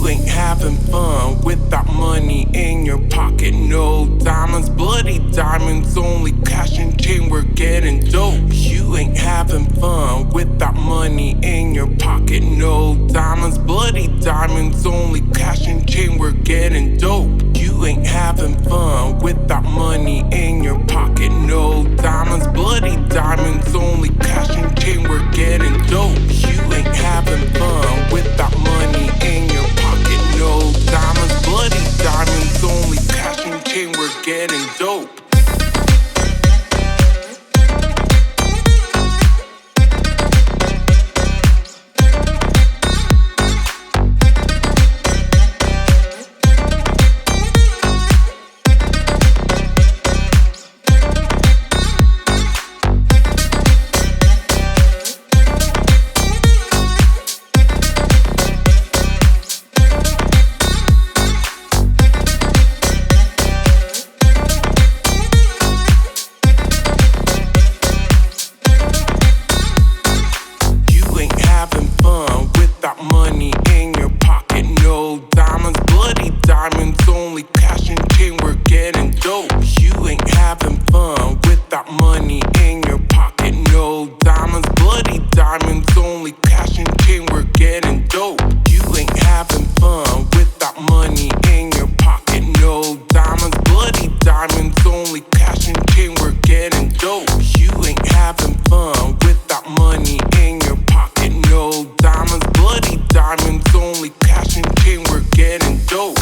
ain't having fun without money in your pocket. No diamonds, bloody diamonds, only cash and chain, we're getting dope. You ain't having fun without money in your pocket. No diamonds, bloody diamonds, only cash and chain, we're getting dope. You ain't having fun without money in your pocket. No diamonds, bloody diamonds, only cash and chain, we're getting dope. You ain't having fun without money in your pocket. No diamonds, bloody diamonds, only cash and chain, we're getting dope. Money in your pocket, no diamonds, bloody diamonds, only cash and chain, we're getting dope. You ain't having fun without money in your pocket. No diamonds, bloody diamonds, only cash and chain, we're getting dope. You ain't having fun without money in your pocket. No diamonds, bloody diamonds, only cash and chain, we're getting dope. You ain't having fun without money in your pocket. No diamonds, bloody diamonds, only cash and chain, we're getting dope.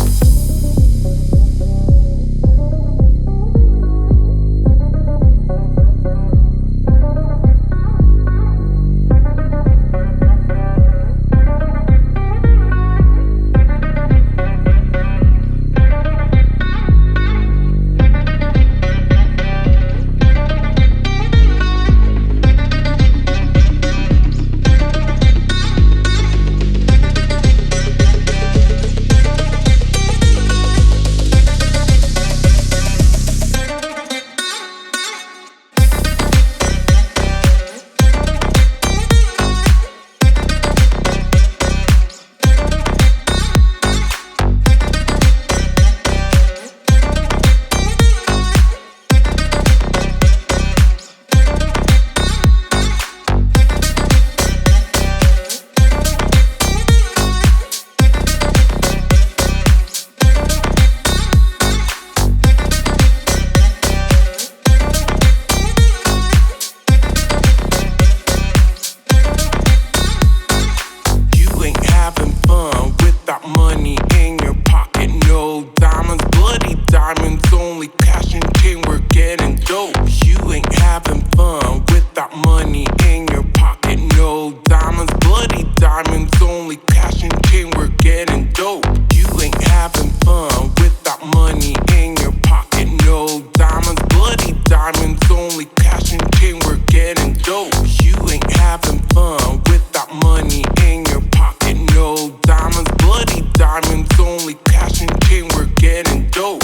Money in your pocket, no diamonds, bloody diamonds, only cash and chain, we're getting dope. You ain't having fun without money in your pocket. No diamonds, bloody diamonds, only cash and chain, we're getting dope. You ain't having fun without money in your pocket. No diamonds, bloody diamonds, only cash and chain, we're getting dope. You ain't having fun without money in your pocket. No diamonds, bloody diamonds, only cash and chain, we're getting dope.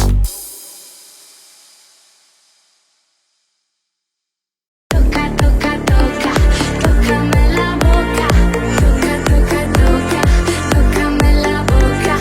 Tócame la boca, toca, toca, toca, tócame la boca.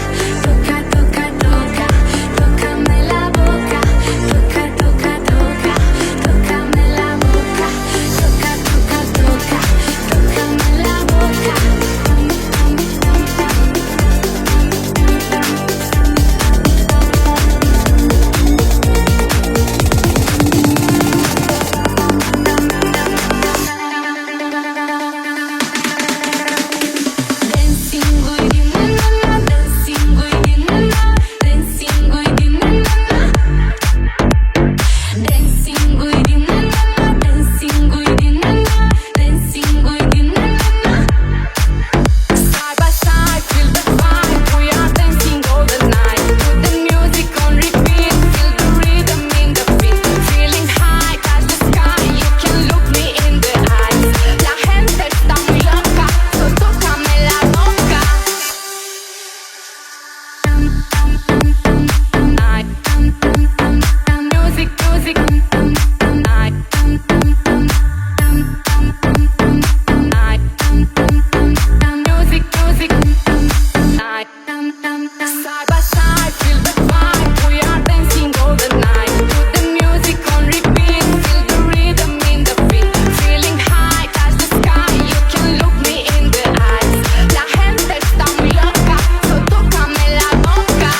Side by side, feel the vibe. We are dancing all the night. Put the music on repeat. Feel the rhythm in the beat. Feeling high, touch the sky. You can look me in the eyes. La gente está muy loca, so tócame la boca.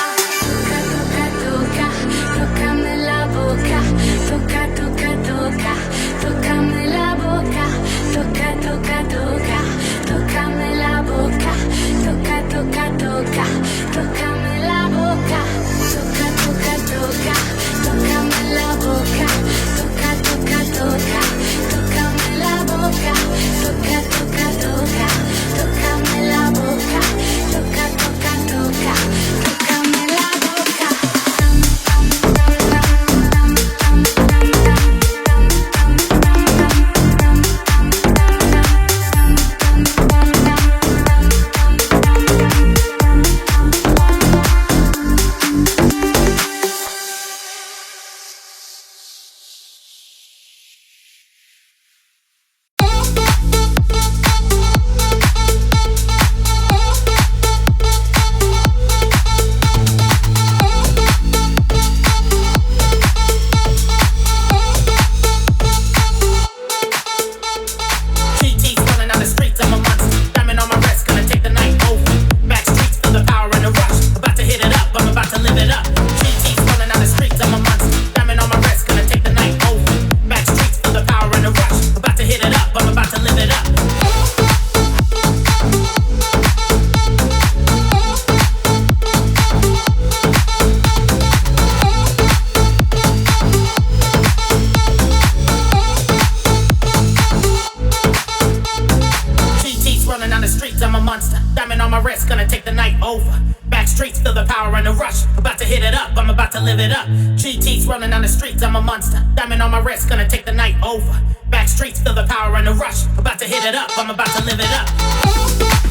Toca, toca, toca, tócame la boca. Toca, toca, toca, tócame la boca. Toca, toca, toca, tócame la boca. Toca, toca, toca, tócame la boca. Toca, toca, toca, tócame la boca. Toca, toca, toca, tócame la boca. Toca, toca, toca, tócame la boca. Toca, toca, toca, tócame la boca. GT's running down the streets, I'm a monster. Diamond on my wrist, gonna take the night over. Back streets, feel the power and the rush. About to hit it up, I'm about to live it up. GT's running down the streets, I'm a monster. Diamond on my wrist, gonna take the night over. Back streets, feel the power and the rush. About to hit it up, I'm about to live it up. GT's running down the streets, I'm a monster. Diamond on my wrist, gonna take the night over. Back streets, feel the power and the rush. About to hit it up, I'm about to live it up. GT's running down the streets, I'm a monster. Diamond on my wrist, gonna take the night over. Back streets, feel the power and the rush. About to hit it up, I'm about to live it up.